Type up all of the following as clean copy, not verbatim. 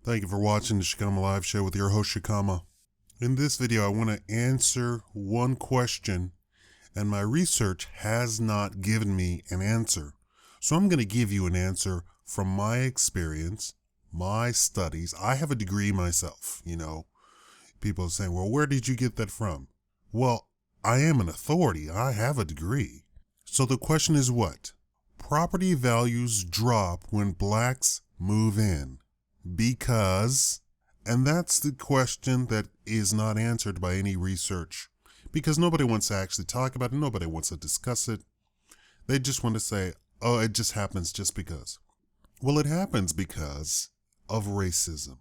Thank you for watching the Shikama Live Show with your host Shikama. In this video, I want to answer one question, and my research has not given me an answer. So I'm going to give you an answer from my experience, my studies. I have a degree myself, People are saying, well, where did you get that from? Well, I am an authority. I have a degree. So the question is what? Property values drop when blacks move in. Because, and that's the question that is not answered by any research, because nobody wants to actually talk about it, nobody wants to discuss it. They just want to say, oh, it just happens just because. Well, it happens because of racism.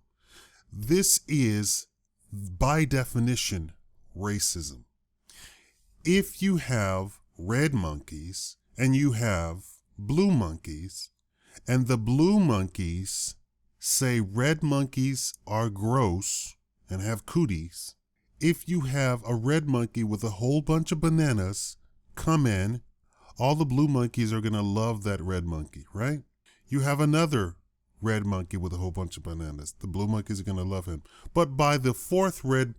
This is, by definition, racism. If you have red monkeys and you have blue monkeys, and the blue monkeys say red monkeys are gross and have cooties, if you have a red monkey with a whole bunch of bananas come in, all the blue monkeys are going to love that red monkey, right? You have another red monkey with a whole bunch of bananas. The blue monkeys are going to love him. But by the fourth red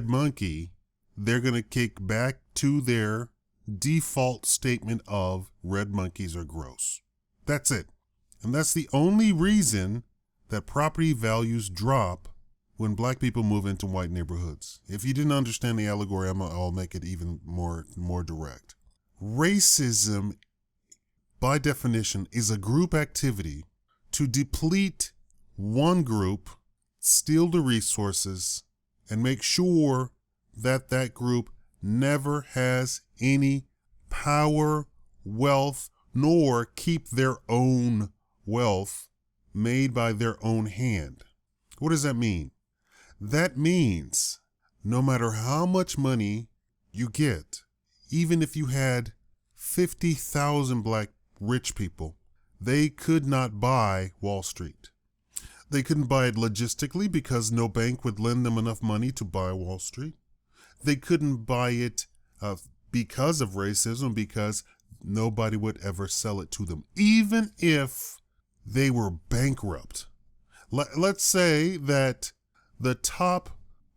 monkey, they're going to kick back to their default statement of red monkeys are gross. That's it. And that's the only reason that property values drop when black people move into white neighborhoods. If you didn't understand the allegory, I'll make it even more direct. Racism, by definition, is a group activity to deplete one group, steal the resources, and make sure that that group never has any power, wealth, nor keep their own wealth made by their own hand. What does that mean? That means no matter how much money you get, even if you had 50,000 black rich people, they could not buy Wall Street. They couldn't buy it logistically because no bank would lend them enough money to buy Wall Street. They couldn't buy it because of racism, because nobody would ever sell it to them, even if they were bankrupt. Let's say that the top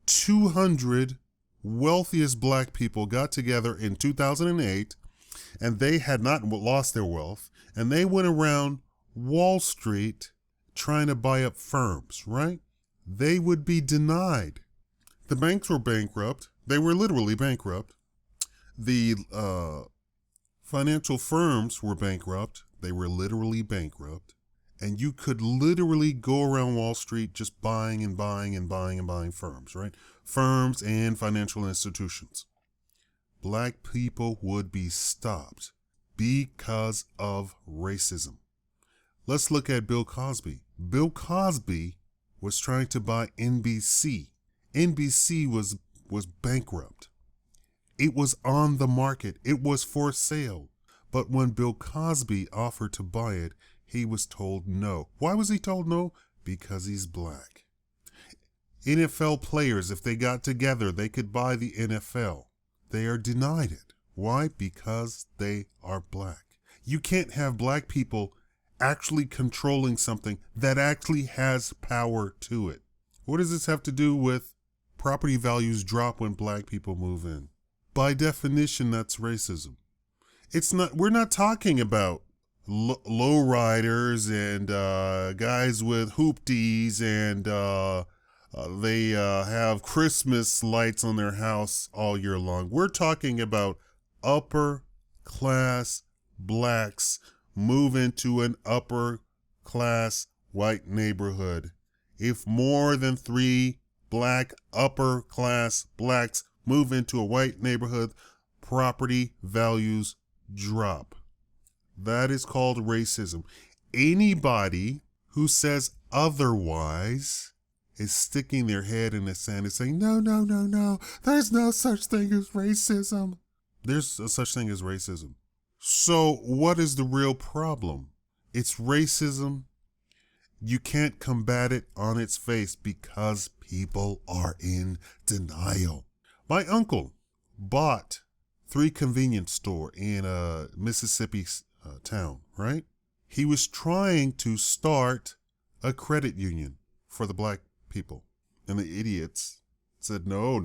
200 wealthiest black people got together in 2008 and they had not lost their wealth, and they went around Wall Street trying to buy up firms, right? They would be denied. The banks were bankrupt. They were literally bankrupt. The financial firms were bankrupt. They were literally bankrupt. And you could literally go around Wall Street just buying and buying and buying and buying firms, right? Firms and financial institutions. Black people would be stopped because of racism. Let's look at Bill Cosby. Bill Cosby was trying to buy NBC. NBC was bankrupt. It was on the market. It was for sale. But when Bill Cosby offered to buy it, he was told no. Why was he told no? Because he's black. NFL players, if they got together, they could buy the NFL. They are denied it. Why? Because they are black. You can't have black people actually controlling something that actually has power to it. What does this have to do with property values drop when black people move in? By definition, that's racism. We're not talking about lowriders and guys with hoopties and they have Christmas lights on their house all year long. We're talking about upper class blacks move into an upper class white neighborhood. If more than 3 black upper class blacks move into a white neighborhood, property values drop. That is called racism. Anybody who says otherwise is sticking their head in the sand and saying, no, there's no such thing as racism. There's a such thing as racism. So what is the real problem? It's racism. You can't combat it on its face because people are in denial. My uncle bought 3 convenience store in a Mississippi town, right? He was trying to start a credit union for the black people. And the idiots said, no,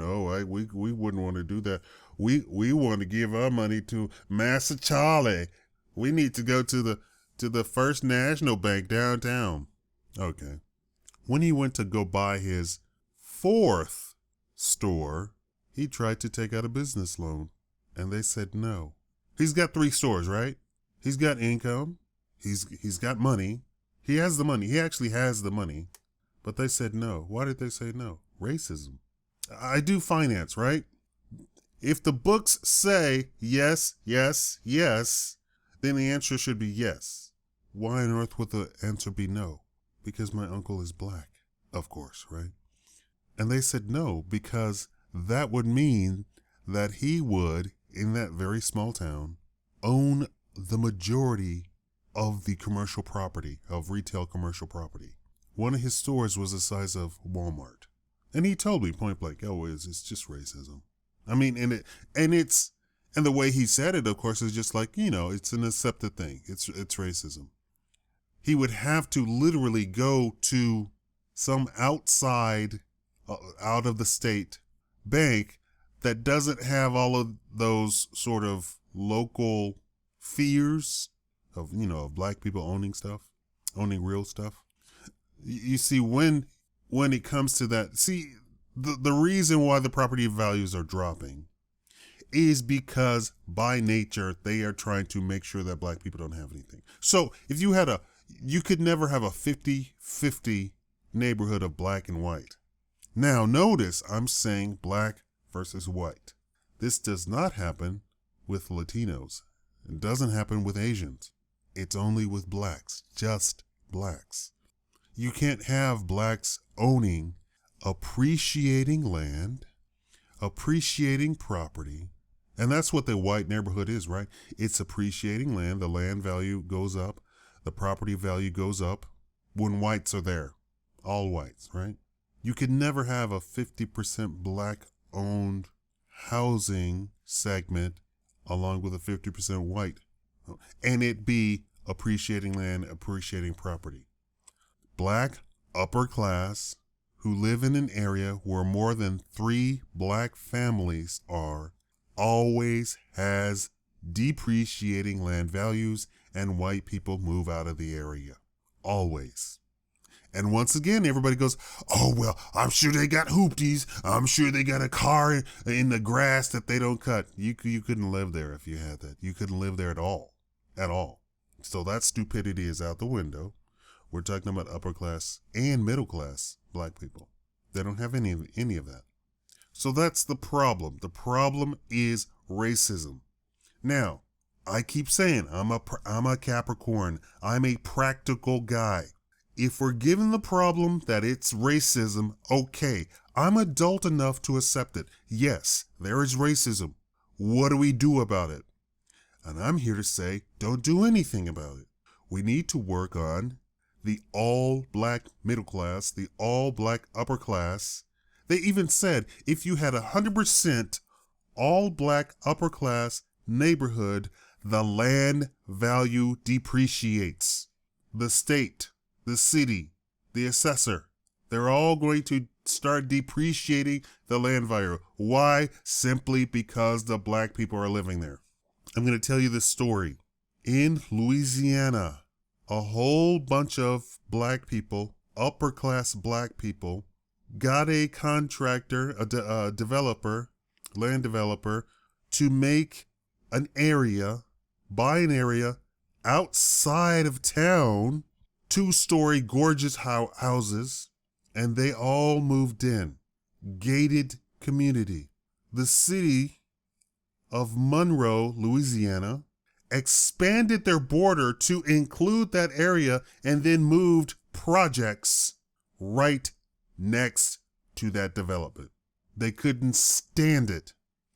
we wouldn't want to do that. We want to give our money to Master Charlie. We need to go to the First National Bank downtown. Okay. When he went to go buy his fourth store, he tried to take out a business loan, and they said no. He's got 3 stores, right? He's got income. He's got money. He has the money. He actually has the money. But they said no. Why did they say no? Racism. I do finance, right? If the books say yes, yes, yes, then the answer should be yes. Why on earth would the answer be no? Because my uncle is black, of course, right? And they said no, because that would mean that he would, in that very small town, own the majority of the commercial property, of retail commercial property. One of his stores was the size of Walmart. And he told me point blank, oh, it's just racism. I mean, and the way he said it, of course, is just like, it's an accepted thing. It's racism. He would have to literally go to some outside, out of the state bank that doesn't have all of those sort of local fears of, of black people owning stuff, owning real stuff. You see, when it comes to that, the reason why the property values are dropping is because by nature, they are trying to make sure that black people don't have anything. So if you could never have a 50-50 neighborhood of black and white. Now notice I'm saying black versus white. This does not happen with Latinos. It doesn't happen with Asians. It's only with blacks, just blacks. You can't have blacks owning, appreciating land, appreciating property. And that's what the white neighborhood is, right? It's appreciating land. The land value goes up. The property value goes up when whites are there. All whites, right? You could never have a 50% black owned housing segment along with a 50% white, and it be appreciating land, appreciating property. Black upper class who live in an area where more than 3 black families are always has depreciating land values, and white people move out of the area. Always. And once again, everybody goes, oh, well, I'm sure they got hoopties. I'm sure they got a car in the grass that they don't cut. You couldn't live there if you had that. You couldn't live there at all. At all. So that stupidity is out the window. We're talking about upper class and middle class black people. They don't have any of that. So that's the problem. The problem is racism. Now, I keep saying I'm a Capricorn. I'm a practical guy. If we're given the problem that it's racism, okay, I'm adult enough to accept it. Yes, there is racism. What do we do about it? And I'm here to say, don't do anything about it. We need to work on the all-black middle class, the all-black upper class. They even said if you had 100% all-black upper class neighborhood, the land value depreciates. The state, the city, the assessor, they're all going to start depreciating the land value. Why? Simply because the black people are living there. I'm going to tell you this story. In Louisiana, a whole bunch of black people, upper class black people, got a contractor, a developer, land developer, to make an area, buy an area outside of town, 2-story gorgeous houses, and they all moved in. Gated community. The city of Monroe, Louisiana, expanded their border to include that area and then moved projects right next to that development. They couldn't stand it.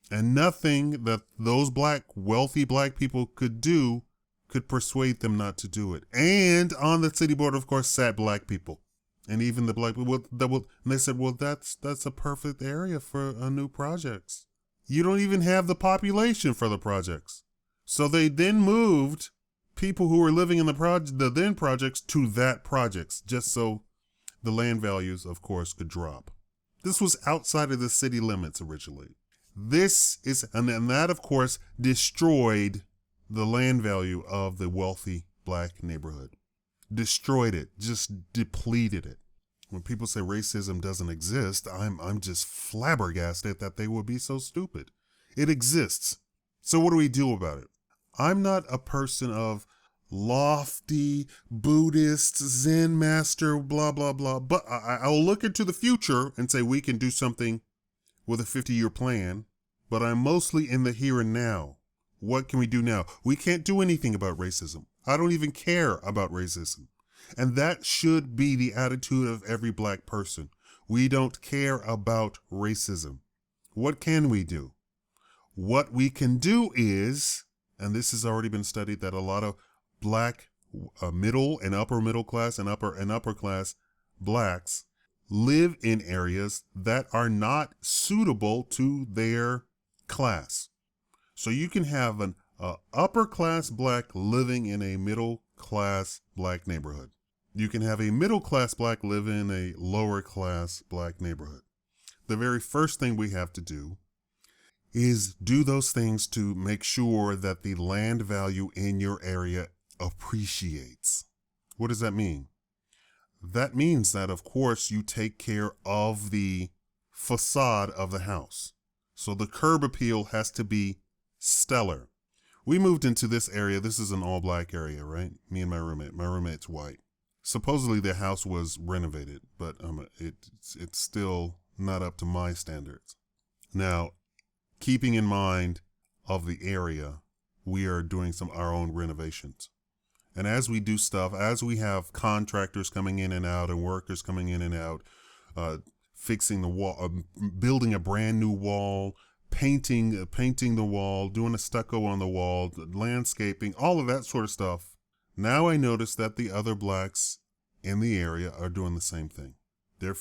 And nothing that those wealthy black people could do could persuade them not to do it. And on the city board, of course, sat black people. And even the black people, and they said, well, that's a perfect area for new projects. You don't even have the population for the projects. So they then moved people who were living in the then projects to that projects, just so the land values, of course, could drop. This was outside of the city limits originally. And that, of course, destroyed the land value of the wealthy black neighborhood. Destroyed it, just depleted it. When people say racism doesn't exist, I'm just flabbergasted that they would be so stupid. It exists. So what do we do about it? I'm not a person of lofty Buddhist Zen master, blah, blah, blah, but I'll look into the future and say we can do something with a 50-year plan, but I'm mostly in the here and now. What can we do now? We can't do anything about racism. I don't even care about racism. And that should be the attitude of every black person. We don't care about racism. What can we do? What we can do is, and this has already been studied, that a lot of black middle and upper middle class and upper class blacks live in areas that are not suitable to their class. So you can have an upper class black living in a middle class black neighborhood. You can have a middle class black live in a lower class black neighborhood. The very first thing we have to do is do those things to make sure that the land value in your area appreciates. What does that mean? That means that, of course, you take care of the facade of the house. So the curb appeal has to be stellar. We moved into this area. This is an all black area, right? Me and my roommate. My roommate's white. Supposedly the house was renovated, but it's still not up to my standards. Now, keeping in mind of the area, we are doing our own renovations. And as we do stuff, as we have contractors coming in and out and workers coming in and out, fixing the wall, building a brand new wall, painting the wall, doing a stucco on the wall, landscaping, all of that sort of stuff. Now I notice that the other blacks in the area are doing the same thing. They're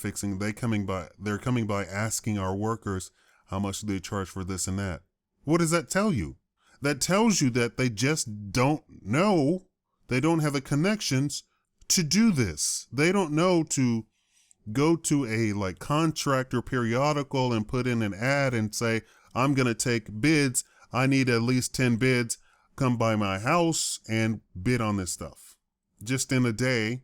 coming by asking our workers how much do they charge for this and that. What does that tell you? That tells you that they just don't know. They don't have the connections to do this. They don't know to go to a contractor periodical and put in an ad and say, I'm going to take bids. I need at least 10 bids. Come by my house and bid on this stuff. Just in a day,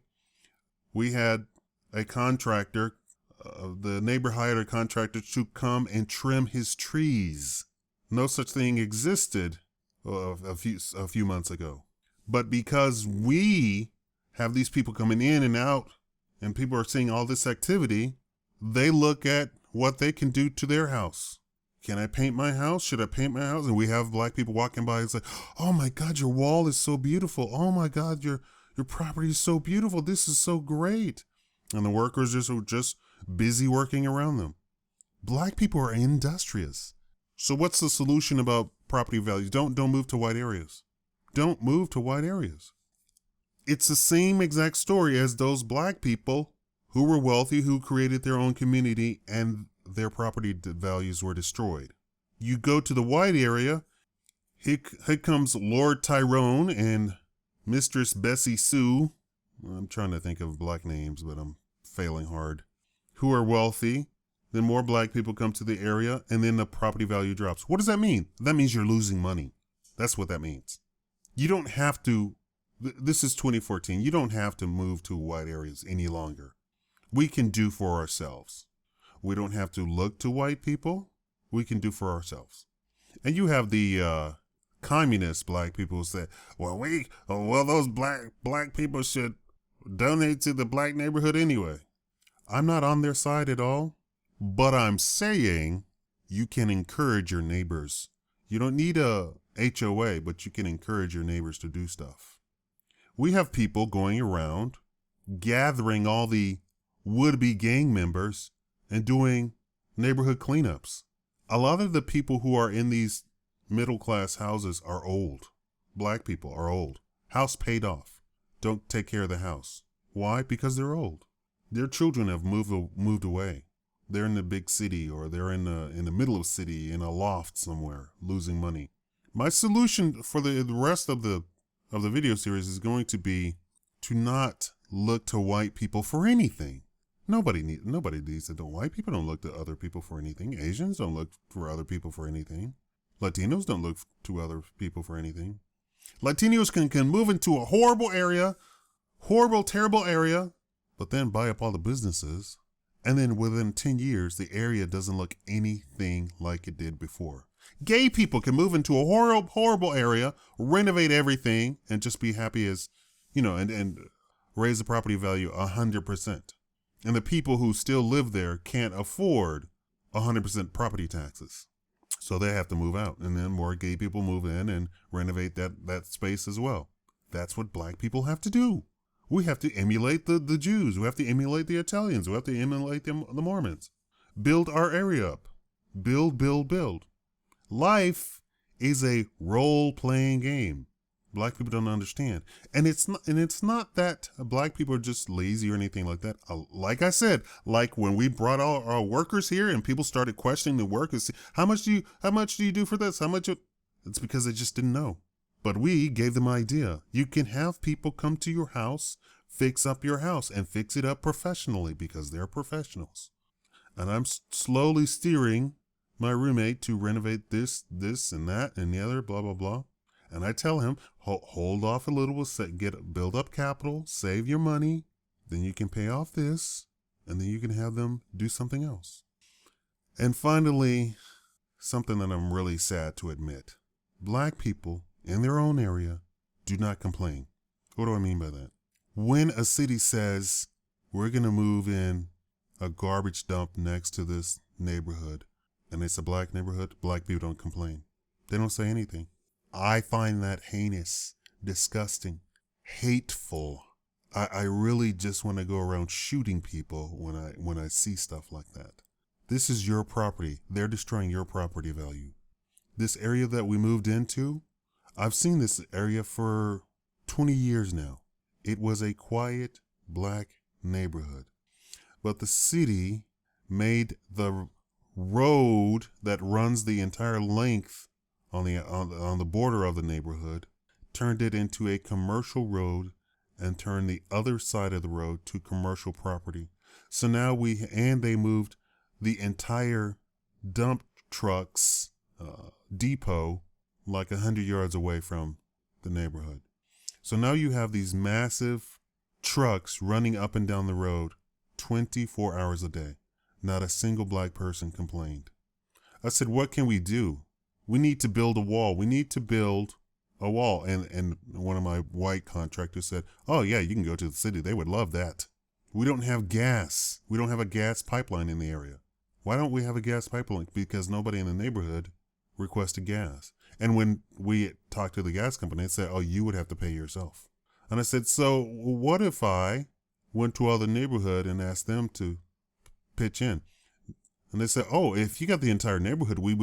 we had a contractor, the neighbor hired a contractor to come and trim his trees. No such thing existed a few months ago. But because we have these people coming in and out and people are seeing all this activity, they look at what they can do to their house. Can I paint my house? Should I paint my house? And we have black people walking by. It's like, oh my God, your wall is so beautiful. Oh my God, your property is so beautiful. This is so great. And the workers are just busy working around them. Black people are industrious. So what's the solution about property values? Don't move to white areas. Don't move to white areas. It's the same exact story as those black people who were wealthy, who created their own community, and their property values were destroyed. You go to the white area, here comes Lord Tyrone and Mistress Bessie Sue. I'm trying to think of black names, but I'm failing hard. Who are wealthy. Then more black people come to the area, and then the property value drops. What does that mean? That means you're losing money. That's what that means. You don't have to, this is 2014, you don't have to move to white areas any longer. We can do for ourselves. We don't have to look to white people. We can do for ourselves. And you have the communist black people who say, well, those black people should donate to the black neighborhood anyway. I'm not on their side at all, but I'm saying you can encourage your neighbors. You don't need a HOA, but you can encourage your neighbors to do stuff. We have people going around gathering all the would-be gang members and doing neighborhood cleanups. A lot of the people who are in these middle-class houses are old. Black people are old. House paid off. Don't take care of the house. Why? Because they're old. Their children have moved away. They're in the big city, or they're in the middle of the city in a loft somewhere, losing money. My solution for the rest of the video series is going to be to not look to white people for anything. Nobody needs it. White people don't look to other people for anything. Asians don't look for other people for anything. Latinos don't look to other people for anything. Latinos can move into a horrible area, terrible area, but then buy up all the businesses. And then within 10 years, the area doesn't look anything like it did before. Gay people can move into a horrible area, renovate everything, and just be happy as, and raise the property value 100%. And the people who still live there can't afford 100% property taxes. So they have to move out. And then more gay people move in and renovate that space as well. That's what black people have to do. We have to emulate the Jews. We have to emulate the Italians. We have to emulate the Mormons. Build our area up. Build. Life is a role-playing game. Black people don't understand. And it's not that black people are just lazy or anything like that. Like I said, like when we brought all our workers here and people started questioning the workers, how much do you do for this? It's because they just didn't know. But we gave them an idea. You can have people come to your house, fix up your house, and fix it up professionally because they're professionals. And I'm slowly steering my roommate to renovate this, and that, and the other, blah, blah, blah. And I tell him, hold off a little, build up capital, save your money, then you can pay off this, and then you can have them do something else. And finally, something that I'm really sad to admit. Black people in their own area do not complain. What do I mean by that? When a city says, we're going to move in a garbage dump next to this neighborhood, and it's a black neighborhood, black people don't complain. They don't say anything. I find that heinous, disgusting, hateful. I really just want to go around shooting people when I see stuff like that. This is your property. They're destroying your property value. This area that we moved into, I've seen this area for 20 years now. It was a quiet black neighborhood, but the city made the road that runs the entire length on the border of the neighborhood, turned it into a commercial road and turned the other side of the road to commercial property. So now they moved the entire dump trucks depot like 100 yards away from the neighborhood. So now you have these massive trucks running up and down the road 24 hours a day. Not a single black person complained. I said, what can we do? We need to build a wall. We need to build a wall. And one of my white contractors said, oh yeah, you can go to the city. They would love that. We don't have gas. We don't have a gas pipeline in the area. Why don't we have a gas pipeline? Because nobody in the neighborhood requested gas. And when we talked to the gas company, they said, oh, you would have to pay yourself. And I said, so what if I went to other neighborhood and asked them to pitch in? And they said, oh, if you got the entire neighborhood, we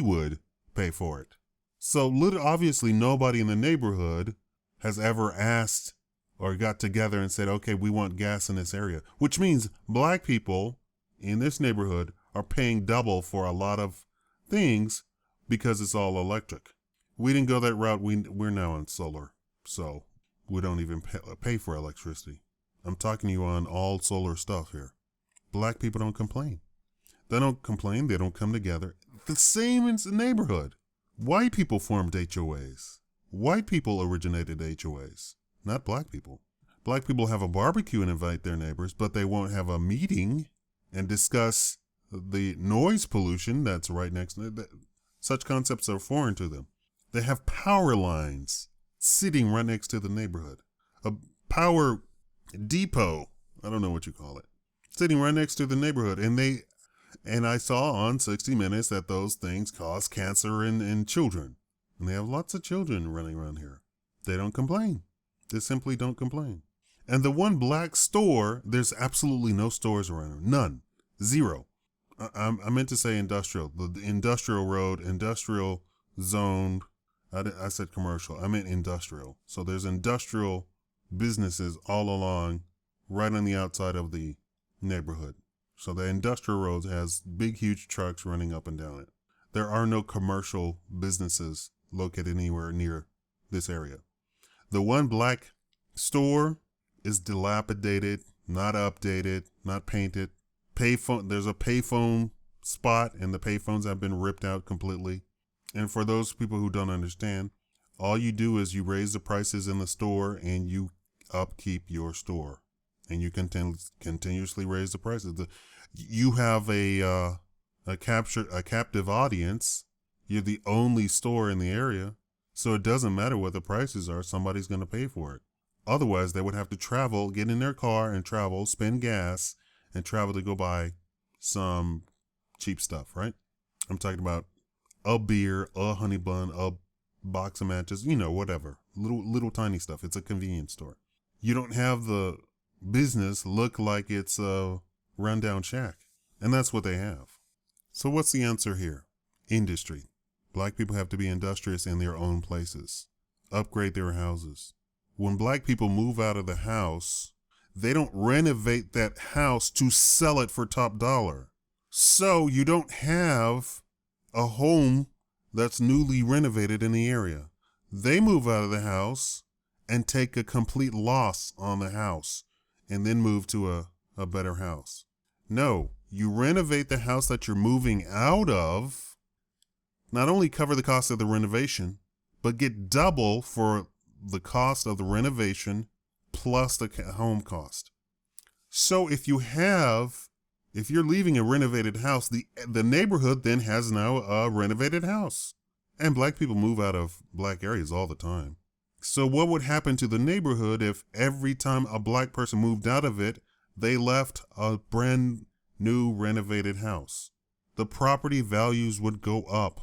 would pay for it. So obviously nobody in the neighborhood has ever asked or got together and said, okay, we want gas in this area, which means black people in this neighborhood are paying double for a lot of things because it's all electric. We didn't go that route. We're now on solar, so we don't even pay for electricity. I'm talking to you on all solar stuff here. Black people don't complain. They don't complain. They don't come together. The same in the neighborhood. White people formed HOAs. White people originated HOAs, not black people. Black people have a barbecue and invite their neighbors, but they won't have a meeting and discuss the noise pollution that's right next to it. Such concepts are foreign to them. They have power lines sitting right next to the neighborhood. A power depot, I don't know what you call it, sitting right next to the neighborhood. And I saw on 60 Minutes that those things cause cancer in children. And they have lots of children running around here. They don't complain. They simply don't complain. And the one black store, there's absolutely no stores around here. None. Zero. I meant to say industrial. The industrial road, industrial zoned. I said commercial. I meant industrial. So there's industrial businesses all along, right on the outside of the neighborhood. So the industrial road has big, huge trucks running up and down it. There are no commercial businesses located anywhere near this area. The one black store is dilapidated. not updated, not painted. Payphone, there's a payphone spot and the payphones have been ripped out completely. And for those people who don't understand, all you do is you raise the prices in the store and you upkeep your store, and you continuously raise the prices. You have a captive audience. You're the only store in the area, so it doesn't matter what the prices are. Somebody's going to pay for it. Otherwise, they would have to travel, get in their car and travel, spend gas, and travel to go buy some cheap stuff, right? I'm talking about a beer, a honey bun, a box of matches, whatever. Little tiny stuff. It's a convenience store. You don't have the business look like it's a rundown shack. And that's what they have. So what's the answer here? Industry. Black people have to be industrious in their own places. Upgrade their houses. When black people move out of the house, they don't renovate that house to sell it for top dollar. So you don't have a home that's newly renovated in the area. They move out of the house and take a complete loss on the house and then move to a better house. No, you renovate the house that you're moving out of, not only cover the cost of the renovation, but get double for the cost of the renovation plus the home cost. So if you're leaving a renovated house, the neighborhood then has now a renovated house. And black people move out of black areas all the time. So what would happen to the neighborhood if every time a black person moved out of it, they left a brand new renovated house? The property values would go up.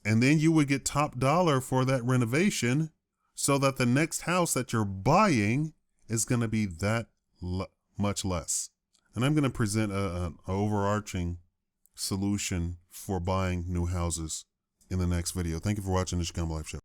And then you would get top dollar for that renovation, so that the next house that you're buying is going to be that much less. And I'm going to present an overarching solution for buying new houses in the next video. Thank you for watching the Chicama Life Show.